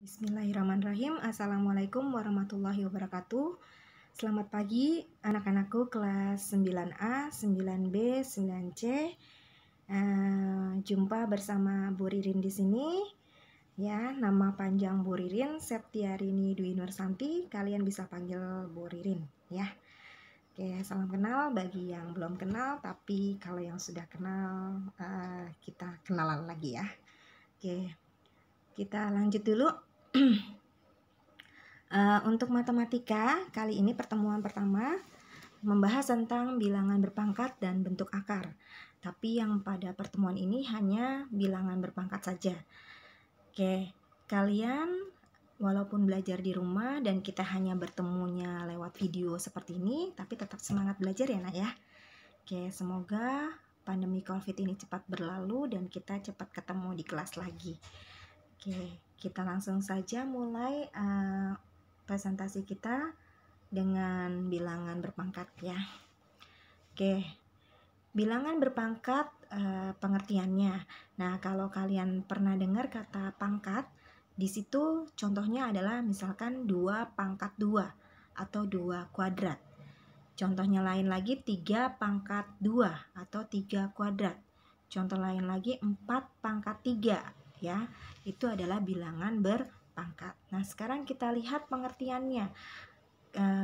Bismillahirrahmanirrahim. Assalamualaikum warahmatullahi wabarakatuh. Selamat pagi anak-anakku kelas 9A, 9B, 9C. Jumpa bersama Bu Ririn di sini. Ya, nama panjang Bu Ririn Septiarini Dwi Nursanti. Kalian bisa panggil Bu Ririn ya. Oke, salam kenal bagi yang belum kenal, tapi kalau yang sudah kenal kita kenalan lagi ya. Oke, kita lanjut dulu. Untuk matematika, kali ini pertemuan pertama membahas tentang bilangan berpangkat dan bentuk akar. Tapi yang pada pertemuan ini hanya bilangan berpangkat saja. Oke, kalian walaupun belajar di rumah dan kita hanya bertemunya lewat video seperti ini, tapi tetap semangat belajar ya nak ya. Oke, semoga pandemi COVID ini cepat berlalu dan kita cepat ketemu di kelas lagi. Oke, kita langsung saja mulai presentasi kita dengan bilangan berpangkat ya. Oke, bilangan berpangkat pengertiannya. Nah, kalau kalian pernah dengar kata pangkat, di situ contohnya adalah misalkan 2 pangkat 2 atau 2 kuadrat. Contohnya lain lagi 3 pangkat 2 atau 3 kuadrat. Contoh lain lagi 4 pangkat 3 ya. Itu adalah bilangan berpangkat. Nah, sekarang kita lihat pengertiannya.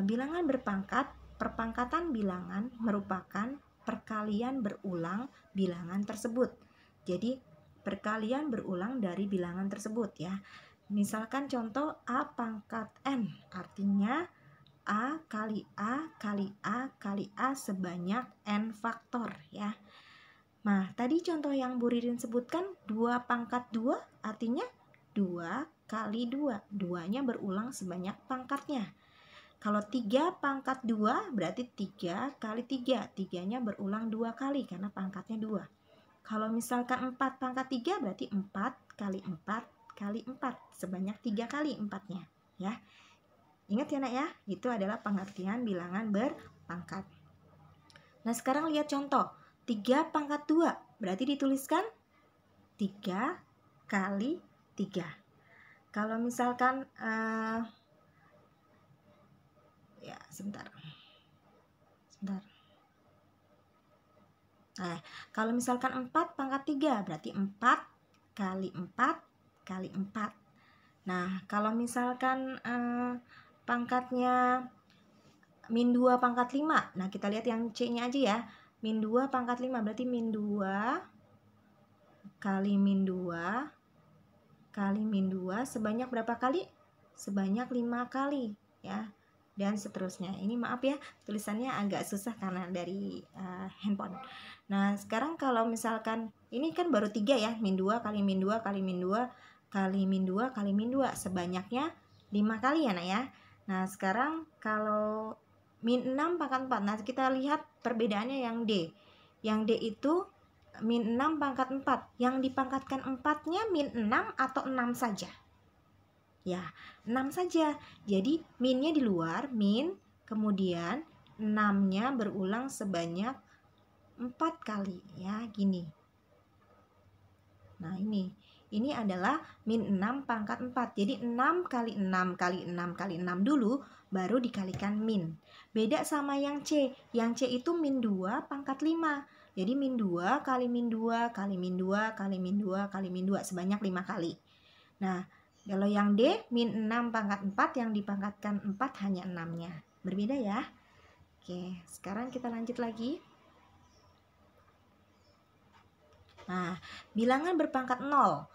Bilangan berpangkat, perpangkatan bilangan merupakan perkalian berulang bilangan tersebut. Jadi, perkalian berulang dari bilangan tersebut ya. Misalkan contoh A pangkat N, artinya A kali A kali A kali A sebanyak N faktor ya. Nah, tadi contoh yang Bu Ririn sebutkan 2 pangkat 2 artinya 2 kali 2. 2-nya berulang sebanyak pangkatnya. Kalau 3 pangkat 2 berarti 3 kali 3. 3-nya berulang 2 kali karena pangkatnya 2. Kalau misalkan 4 pangkat 3 berarti 4 kali 4 kali 4. Sebanyak 3 kali 4-nya ya. Ingat ya nak ya, itu adalah pengertian bilangan berpangkat. Nah, sekarang lihat contoh. 3 pangkat 2 berarti dituliskan 3 kali 3. Kalau misalkan ya sebentar. Nah, kalau misalkan 4 pangkat 3 berarti 4 kali 4 kali 4. Nah, kalau misalkan pangkatnya min 2 pangkat 5. Nah, kita lihat yang C-nya aja ya. Min 2 pangkat 5 berarti min 2 kali min 2 kali min 2 sebanyak berapa kali? Sebanyak 5 kali ya. Dan seterusnya. Ini maaf ya, tulisannya agak susah karena dari handphone. Nah, sekarang kalau misalkan ini kan baru 3 ya, min 2 kali min 2 kali min 2 kali min 2 kali min 2 sebanyaknya 5 kali ya nak ya. Nah, sekarang kalau min 6 pangkat 4. Nah, kita lihat perbedaannya yang D. Yang D itu min 6 pangkat 4. Yang dipangkatkan 4-nya min 6 atau 6 saja? Ya, 6 saja. Jadi, minnya di luar, min, kemudian 6-nya berulang sebanyak 4 kali. Ya, gini. Nah, ini adalah min 6 pangkat 4. Jadi 6 kali 6 kali 6 kali 6 dulu, baru dikalikan min. Beda sama yang C. Yang C itu min 2 pangkat 5. Jadi min 2 kali min 2 kali min 2 kali min 2 kali min 2 sebanyak 5 kali. Nah, kalau yang D min 6 pangkat 4 yang dipangkatkan 4 hanya 6-nya. Berbeda ya. Oke, sekarang kita lanjut lagi. Nah, bilangan berpangkat 0.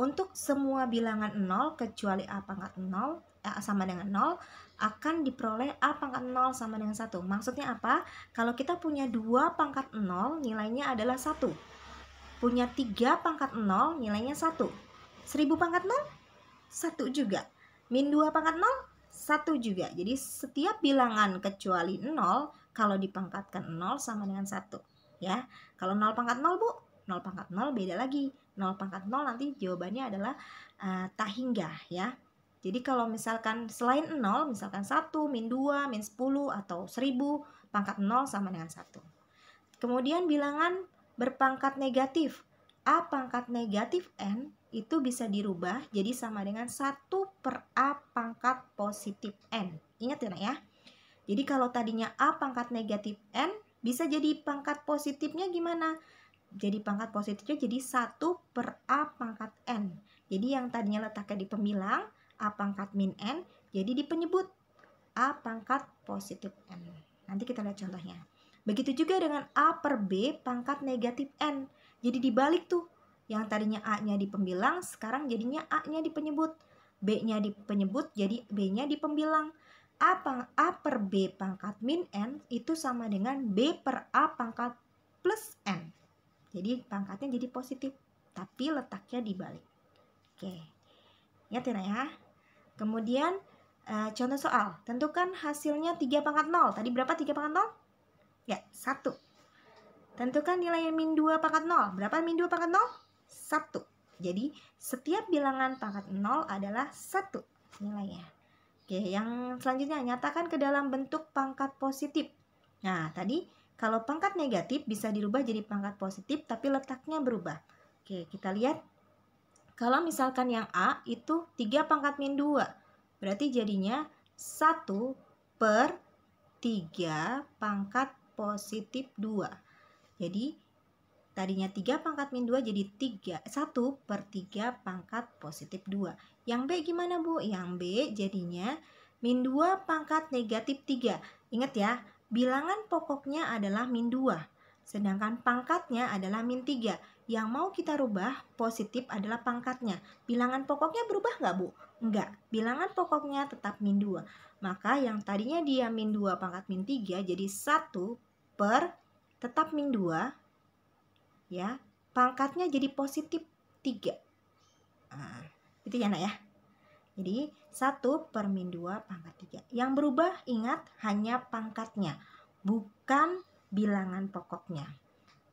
Untuk semua bilangan 0 kecuali A pangkat 0 sama dengan 0 akan diperoleh A pangkat 0 sama dengan 1. Maksudnya apa? Kalau kita punya 2 pangkat 0 nilainya adalah 1. Punya 3 pangkat 0 nilainya 1. 1000 pangkat 0 1 juga. Min 2 pangkat 0 1 juga. Jadi setiap bilangan kecuali 0 kalau dipangkatkan 0 sama dengan 1 ya. Kalau 0 pangkat 0 Bu, 0 pangkat 0 beda lagi. 0 pangkat 0 nanti jawabannya adalah tak hingga ya. Jadi kalau misalkan selain 0, misalkan 1, min 2, min 10, atau 1000, pangkat 0 sama dengan 1. Kemudian bilangan berpangkat negatif. A pangkat negatif N itu bisa dirubah jadi sama dengan 1 per A pangkat positif N. Ingat ya nak ya? Jadi kalau tadinya A pangkat negatif N, bisa jadi pangkat positifnya gimana? Jadi pangkat positifnya jadi 1 per A pangkat N. Jadi yang tadinya letaknya di pembilang A pangkat min N, jadi di penyebut A pangkat positif N. Nanti kita lihat contohnya. Begitu juga dengan A per B pangkat negatif N. Jadi dibalik tuh. Yang tadinya A-nya di pembilang, sekarang jadinya A-nya di penyebut. B-nya di penyebut, jadi B-nya di pembilang. A per B pangkat min N itu sama dengan B per A pangkat plus N. Jadi pangkatnya jadi positif, tapi letaknya dibalik. Oke, ingat ya. Kemudian contoh soal, tentukan hasilnya 3 pangkat 0. Tadi berapa 3 pangkat 0? Ya, 1. Tentukan nilai min 2 pangkat 0. Berapa min 2 pangkat 0? 1. Jadi, setiap bilangan pangkat 0 adalah 1 nilainya. Oke, yang selanjutnya, nyatakan ke dalam bentuk pangkat positif. Nah, tadi kalau pangkat negatif bisa dirubah jadi pangkat positif, tapi letaknya berubah. Oke, kita lihat. Kalau misalkan yang A itu 3 pangkat min 2. Berarti jadinya 1 per 3 pangkat positif 2. Jadi tadinya 3 pangkat min 2 jadi 1 per 3 pangkat positif 2. Yang B gimana Bu? Yang B jadinya min 2 pangkat negatif 3. Ingat ya, bilangan pokoknya adalah min 2. Sedangkan pangkatnya adalah min 3. Yang mau kita rubah positif adalah pangkatnya. Bilangan pokoknya berubah nggak Bu? Enggak. Bilangan pokoknya tetap min 2. Maka yang tadinya dia min 2 pangkat min 3 jadi 1 per tetap min 2 ya, pangkatnya jadi positif 3. Nah, itu ya nak ya. Jadi 1 per min 2 pangkat 3. Yang berubah ingat hanya pangkatnya, bukan bilangan pokoknya.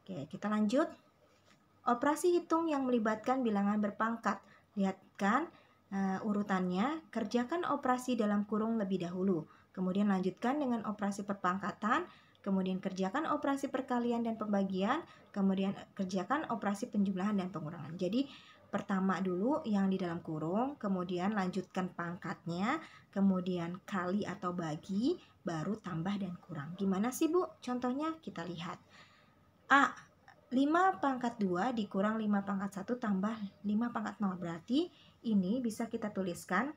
Oke, kita lanjut. Operasi hitung yang melibatkan bilangan berpangkat. Lihat kan urutannya, kerjakan operasi dalam kurung lebih dahulu. Kemudian lanjutkan dengan operasi perpangkatan, kemudian kerjakan operasi perkalian dan pembagian, kemudian kerjakan operasi penjumlahan dan pengurangan. Jadi pertama dulu yang di dalam kurung, kemudian lanjutkan pangkatnya, kemudian kali atau bagi, baru tambah dan kurang. Gimana sih Bu? Contohnya kita lihat. A, 5 pangkat 2 dikurang 5 pangkat 1 tambah 5 pangkat 0. Berarti ini bisa kita tuliskan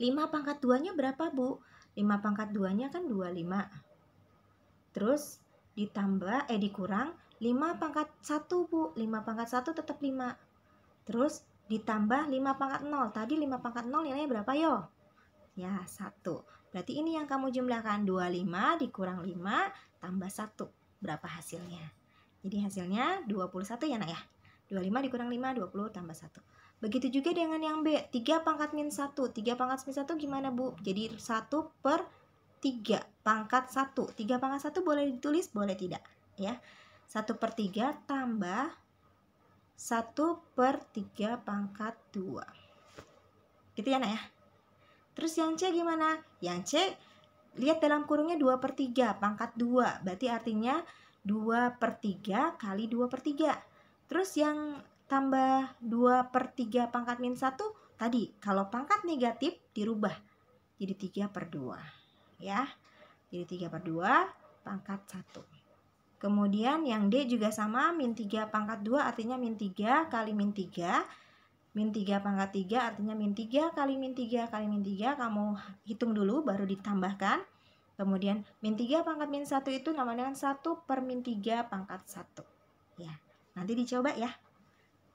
5 pangkat 2-nya berapa Bu? 5 pangkat 2-nya kan 25. Terus ditambah dikurang 5 pangkat 1 Bu. 5 pangkat 1 tetap 5. Terus ditambah 5 pangkat 0. Tadi 5 pangkat 0 nilainya berapa yo? Ya 1. Berarti ini yang kamu jumlahkan. 25 dikurang 5 tambah 1. Berapa hasilnya? Jadi hasilnya 21 ya nak ya. 25 dikurang 5, 20 tambah 1. Begitu juga dengan yang B, 3 pangkat min 1. 3 pangkat min 1 gimana Bu? Jadi 1 per 3 pangkat 1. 3 pangkat 1 boleh ditulis, boleh tidak ya. 1 per 3 tambah 1 per 3 pangkat 2. Gitu ya nak ya. Terus yang C gimana? Yang C, lihat dalam kurungnya 2 per 3 pangkat 2. Berarti artinya 2 per 3 kali 2 per 3. Terus yang tambah 2 per 3 pangkat min 1 tadi, kalau pangkat negatif dirubah jadi 3 per 2 ya. Jadi 3 per 2 pangkat 1. Kemudian yang D juga sama, min 3 pangkat 2 artinya min 3 kali min 3. Min 3 pangkat 3 artinya min 3 kali min 3 kali min 3. Kamu hitung dulu baru ditambahkan. Kemudian min 3 pangkat min 1 itu sama dengan 1 per min 3 pangkat 1 ya. Nanti dicoba ya.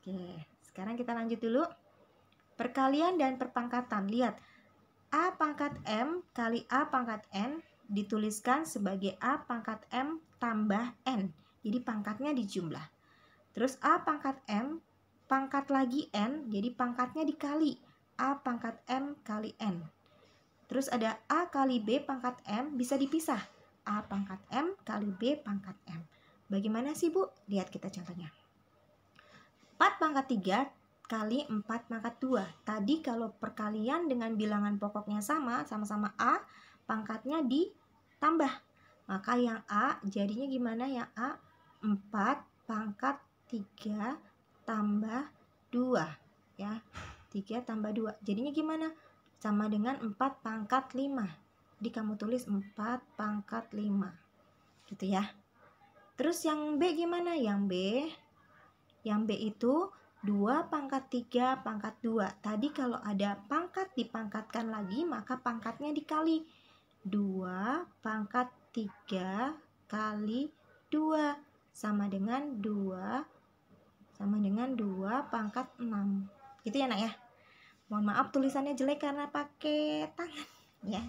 Oke, sekarang kita lanjut dulu. Perkalian dan perpangkatan. Lihat, A pangkat M kali A pangkat N dituliskan sebagai A pangkat M tambah N. Jadi pangkatnya dijumlah. Terus A pangkat M, pangkat lagi N, jadi pangkatnya dikali. A pangkat M kali N. Terus ada A kali B pangkat M, bisa dipisah. A pangkat M kali B pangkat M. Bagaimana sih Bu? Lihat kita contohnya. 4 pangkat 3 kali 4 pangkat 2. Tadi kalau perkalian dengan bilangan pokoknya sama-sama A, pangkatnya ditambah. Maka yang A jadinya gimana yang A? 4 pangkat 3 tambah 2. ya. 3 tambah 2. Jadinya gimana? Sama dengan 4 pangkat 5. Jadi kamu tulis 4 pangkat 5. Gitu ya. Terus yang B gimana? Yang B itu 2 pangkat 3 pangkat 2. Tadi kalau ada pangkat dipangkatkan lagi, maka pangkatnya dikali. 2 pangkat 3 kali 2 sama dengan 2 pangkat 6. Gitu ya, Nak ya. Mohon maaf tulisannya jelek karena pakai tangan ya.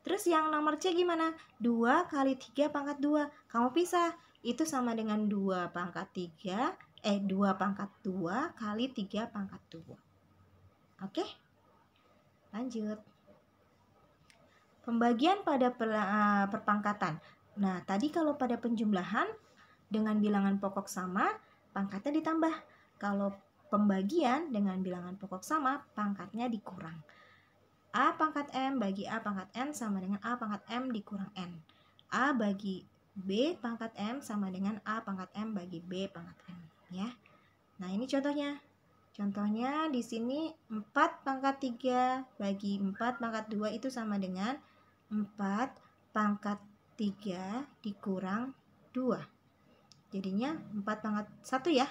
Terus yang nomor C gimana? 2 kali 3 pangkat 2. Kamu pisah. Itu sama dengan 2 pangkat 2 pangkat 2 kali 3 pangkat 2. Oke? Lanjut. Pembagian pada perpangkatan. Nah, tadi kalau pada penjumlahan dengan bilangan pokok sama, pangkatnya ditambah. Kalau pembagian dengan bilangan pokok sama, pangkatnya dikurang. A pangkat M bagi A pangkat N sama dengan A pangkat M dikurang N. A bagi B pangkat M sama dengan A pangkat M bagi B pangkat M. Ya. Nah, ini contohnya. Contohnya di sini 4 pangkat 3 bagi 4 pangkat 2 itu sama dengan 4 pangkat 3 dikurang 2. Jadinya 4 pangkat 1 ya.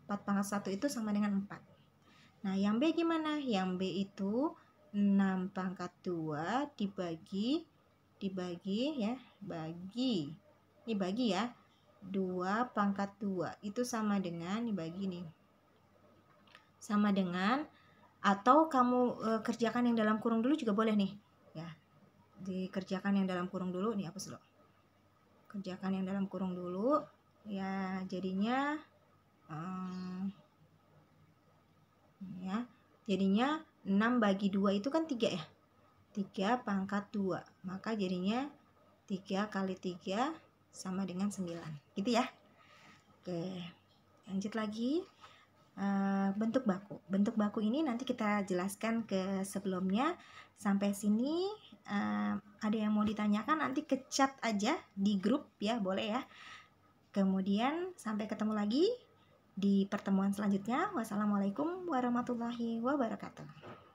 4 pangkat 1 itu sama dengan 4. Nah, yang B gimana? Yang B itu 6 pangkat 2 dibagi ya, bagi ya. 2 pangkat 2 itu sama dengan dibagi nih. Sama dengan, atau kamu kerjakan yang dalam kurung dulu juga boleh nih. Ya. Dikerjakan yang dalam kurung dulu nih, hapus dulu. Kerjakan yang dalam kurung dulu. Ya, jadinya ya. Jadinya 6 bagi 2 itu kan 3 ya. 3 pangkat 2. Maka jadinya 3 kali 3 sama dengan 9. Gitu ya. Oke. Lanjut lagi. Bentuk baku. Bentuk baku ini nanti kita jelaskan ke sebelumnya. Sampai sini ada yang mau ditanyakan, nanti ke chat aja di grup ya, boleh ya. Kemudian sampai ketemu lagi di pertemuan selanjutnya. Wassalamualaikum warahmatullahi wabarakatuh.